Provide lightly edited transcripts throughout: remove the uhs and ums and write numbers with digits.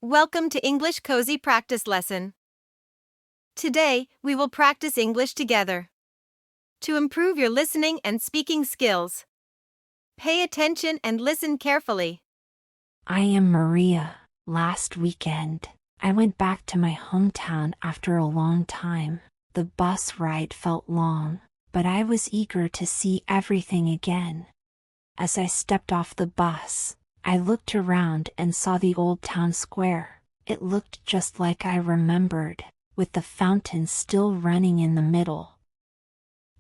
Welcome to English Cozy Practice Lesson. Today, we will practice English together. To improve your listening and speaking skills, pay attention and listen carefully. I am Maria. Last weekend, I went back to my hometown after a long time. The bus ride felt long, but I was eager to see everything again. As I stepped off the bus, I looked around and saw the old town square. It looked just like I remembered, with the fountain still running in the middle.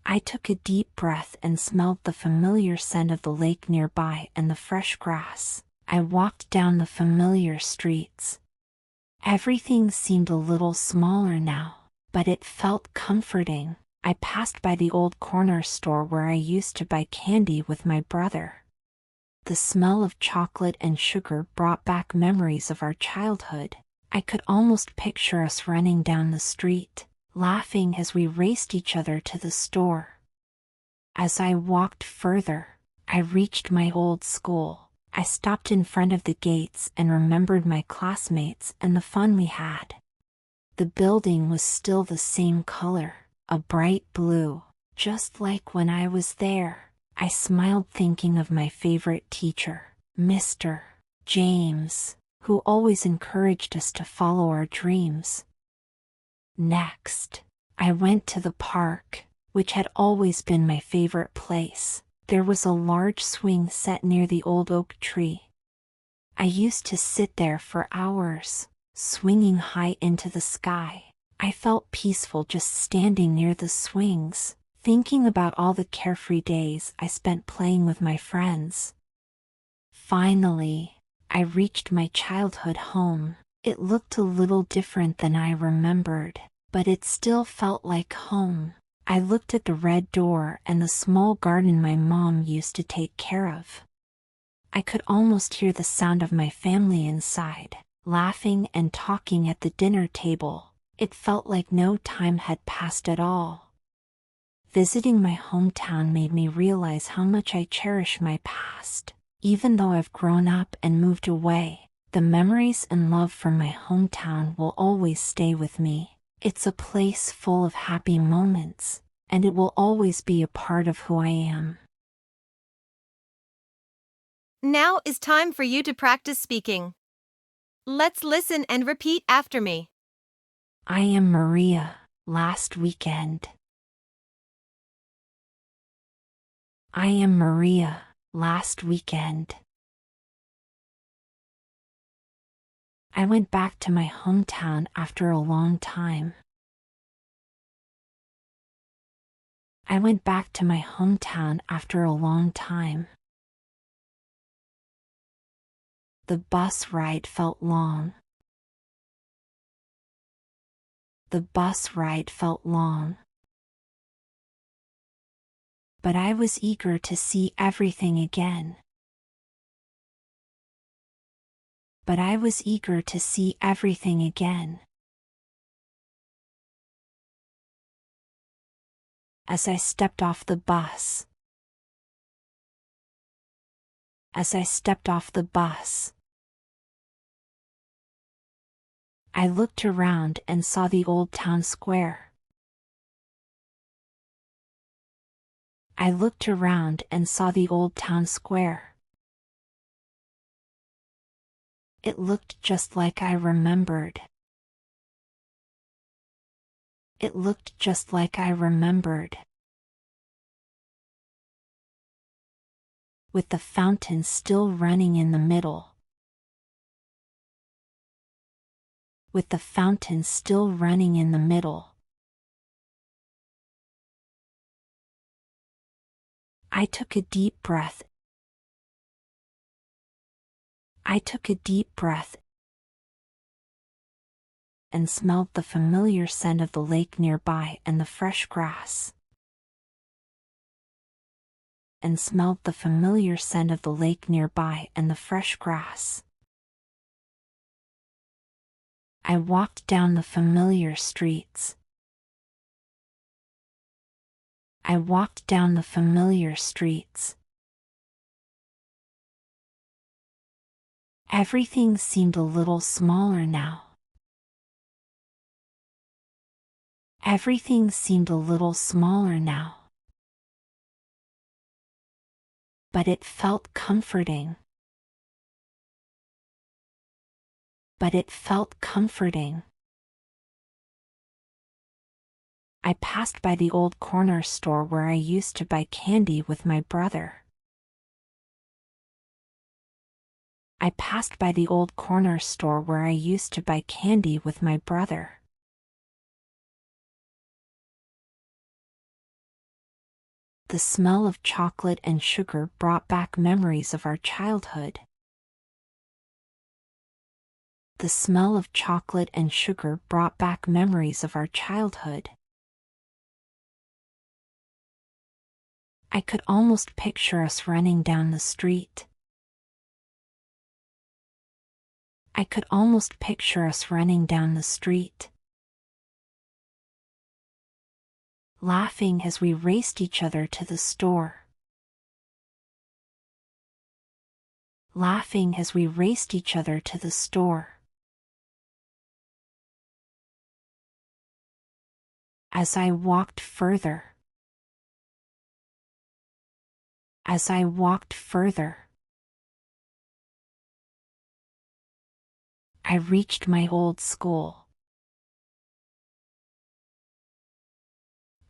I took a deep breath and smelled the familiar scent of the lake nearby and the fresh grass. I walked down the familiar streets. Everything seemed a little smaller now, but it felt comforting. I passed by the old corner store where I used to buy candy with my brother. The smell of chocolate and sugar brought back memories of our childhood. I could almost picture us running down the street, laughing as we raced each other to the store. As I walked further, I reached my old school. I stopped in front of the gates and remembered my classmates and the fun we had. The building was still the same color, a bright blue, just like when I was there. I smiled thinking of my favorite teacher, Mr. James, who always encouraged us to follow our dreams. Next, I went to the park, which had always been my favorite place. There was a large swing set near the old oak tree. I used to sit there for hours, swinging high into the sky. I felt peaceful just standing near the swings, thinking about all the carefree days I spent playing with my friends. Finally, I reached my childhood home. It looked a little different than I remembered, but it still felt like home. I looked at the red door and the small garden my mom used to take care of. I could almost hear the sound of my family inside, laughing and talking at the dinner table. It felt like no time had passed at all. Visiting my hometown made me realize how much I cherish my past. Even though I've grown up and moved away, the memories and love for my hometown will always stay with me. It's a place full of happy moments, and it will always be a part of who I am. Now is time for you to practice speaking. Let's listen and repeat after me. I am Maria. Last weekend, I am Maria. Last weekend, I went back to my hometown after a long time. I went back to my hometown after a long time. The bus ride felt long. The bus ride felt long. But I was eager to see everything again. But I was eager to see everything again. As I stepped off the bus. As I stepped off the bus. I looked around and saw the old town square. I looked around and saw the old town square. It looked just like I remembered. It looked just like I remembered. With the fountain still running in the middle. With the fountain still running in the middle. I took a deep breath. I took a deep breath and smelled the familiar scent of the lake nearby and the fresh grass. And smelled the familiar scent of the lake nearby and the fresh grass. I walked down the familiar streets. I walked down the familiar streets. Everything seemed a little smaller now. Everything seemed a little smaller now. But it felt comforting. But it felt comforting. I passed by the old corner store where I used to buy candy with my brother. I passed by the old corner store where I used to buy candy with my brother. The smell of chocolate and sugar brought back memories of our childhood. The smell of chocolate and sugar brought back memories of our childhood. I could almost picture us running down the street. I could almost picture us running down the street, laughing as we raced each other to the store. Laughing as we raced each other to the store. As I walked further. As I walked further. I reached my old school.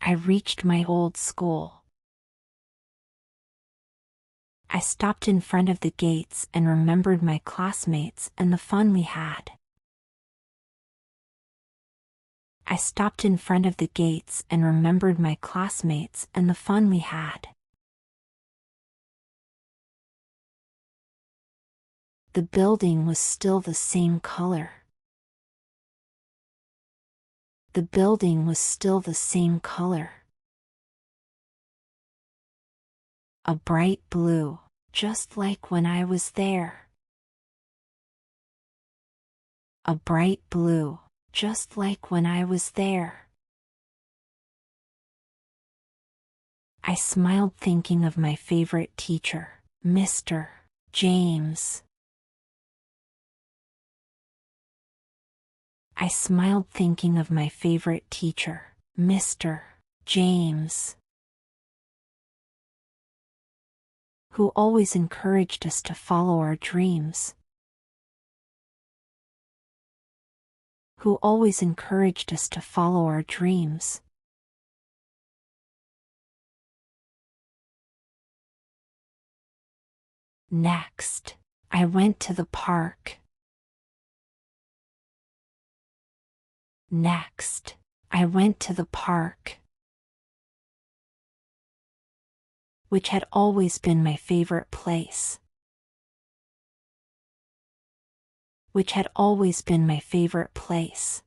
I reached my old school. I stopped in front of the gates and remembered my classmates and the fun we had. I stopped in front of the gates and remembered my classmates and the fun we had. The building was still the same color. The building was still the same color. A bright blue, just like when I was there. A bright blue, just like when I was there. I smiled thinking of my favorite teacher, Mr. James. I smiled thinking of my favorite teacher, Mr. James, who always encouraged us to follow our dreams. Who always encouraged us to follow our dreams. Next, I went to the park. Next, I went to the park, which had always been my favorite place. Which had always been my favorite place.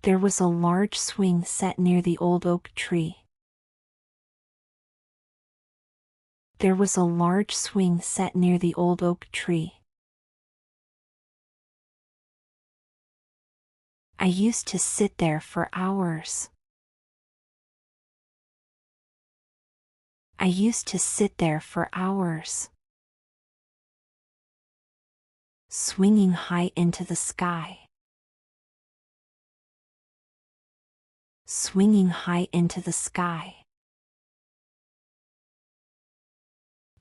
There was a large swing set near the old oak tree. There was a large swing set near the old oak tree. I used to sit there for hours. I used to sit there for hours. Swinging high into the sky. Swinging high into the sky.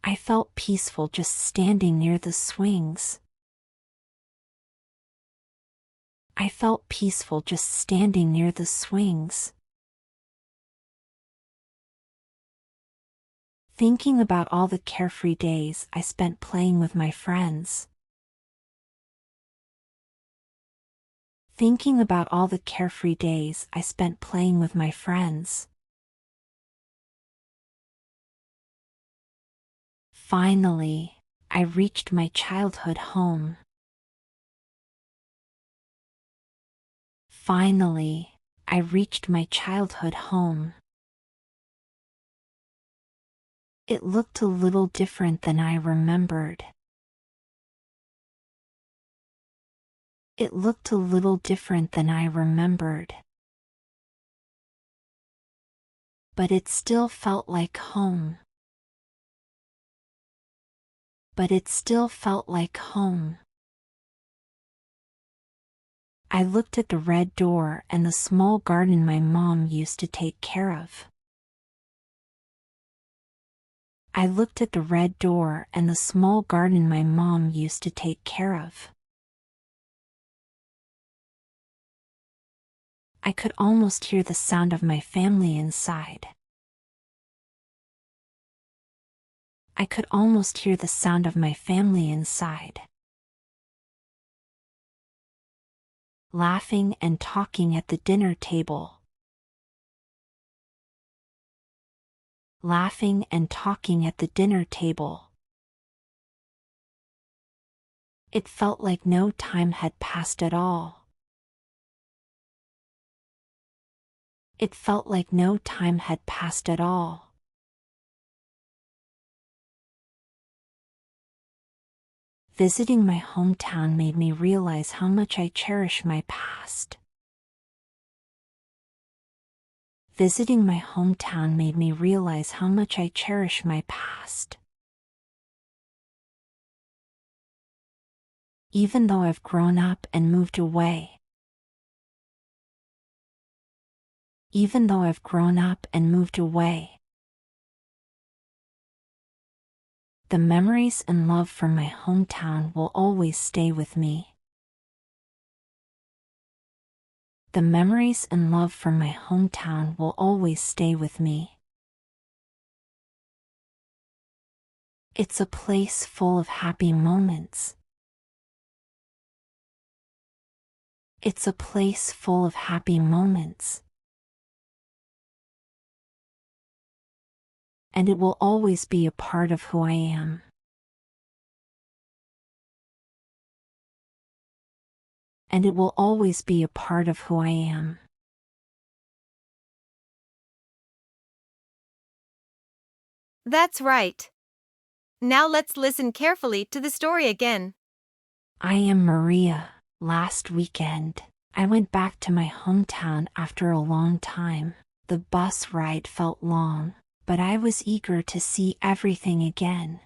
I felt peaceful just standing near the swings. I felt peaceful just standing near the swings. Thinking about all the carefree days I spent playing with my friends. Thinking about all the carefree days I spent playing with my friends. Finally, I reached my childhood home. Finally, I reached my childhood home. It looked a little different than I remembered. It looked a little different than I remembered. But it still felt like home. but it still felt like home. I looked at the red door and the small garden my mom used to take care of. I looked at the red door and the small garden my mom used to take care of. I could almost hear the sound of my family inside. I could almost hear the sound of my family inside. Laughing and talking at the dinner table. Laughing and talking at the dinner table. It felt like no time had passed at all. It felt like no time had passed at all. Visiting my hometown made me realize how much I cherish my past. Visiting my hometown made me realize how much I cherish my past. Even though I've grown up and moved away. Even though I've grown up and moved away. The memories and love from my hometown will always stay with me. The memories and love from my hometown will always stay with me. It's a place full of happy moments. It's a place full of happy moments. And it will always be a part of who I am. And it will always be a part of who I am. That's right. Now let's listen carefully to the story again. I am Maria. Last weekend, I went back to my hometown after a long time. The bus ride felt long, but I was eager to see everything again.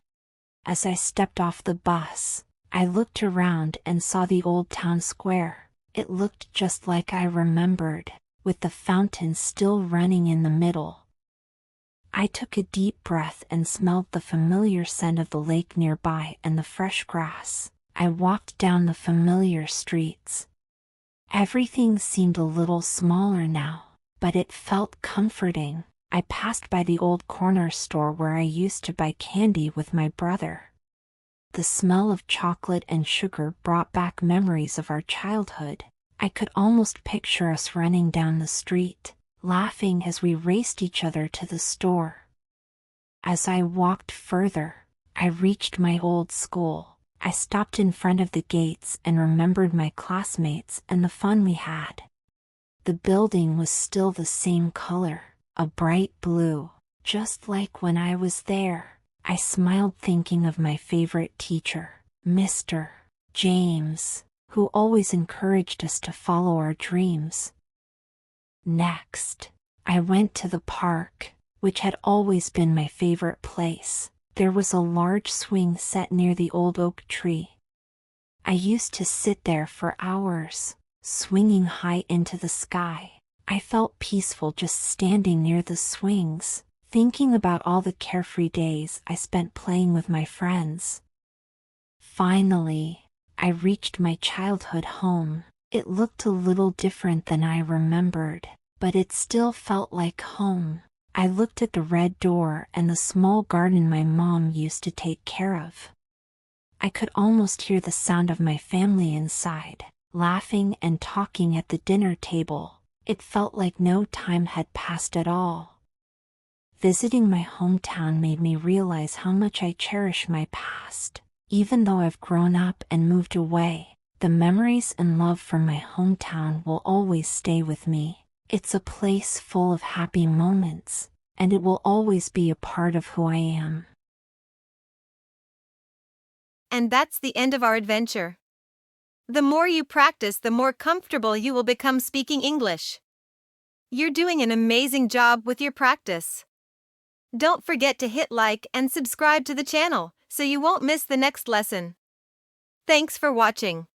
As I stepped off the bus, I looked around and saw the old town square. It looked just like I remembered, with the fountain still running in the middle. I took a deep breath and smelled the familiar scent of the lake nearby and the fresh grass. I walked down the familiar streets. Everything seemed a little smaller now, but it felt comforting. I passed by the old corner store where I used to buy candy with my brother. The smell of chocolate and sugar brought back memories of our childhood. I could almost picture us running down the street, laughing as we raced each other to the store. As I walked further, I reached my old school. I stopped in front of the gates and remembered my classmates and the fun we had. The building was still the same color, a bright blue, just like when I was there. I smiled thinking of my favorite teacher, Mr. James, who always encouraged us to follow our dreams. Next, I went to the park, which had always been my favorite place. There was a large swing set near the old oak tree. I used to sit there for hours, swinging high into the sky. I felt peaceful just standing near the swings, thinking about all the carefree days I spent playing with my friends. Finally, I reached my childhood home. It looked a little different than I remembered, but it still felt like home. I looked at the red door and the small garden my mom used to take care of. I could almost hear the sound of my family inside, laughing and talking at the dinner table. It felt like no time had passed at all. Visiting my hometown made me realize how much I cherish my past. Even though I've grown up and moved away, the memories and love from my hometown will always stay with me. It's a place full of happy moments, and it will always be a part of who I am. And that's the end of our adventure. The more you practice, the more comfortable you will become speaking English. You're doing an amazing job with your practice. Don't forget to hit like and subscribe to the channel so you won't miss the next lesson. Thanks for watching.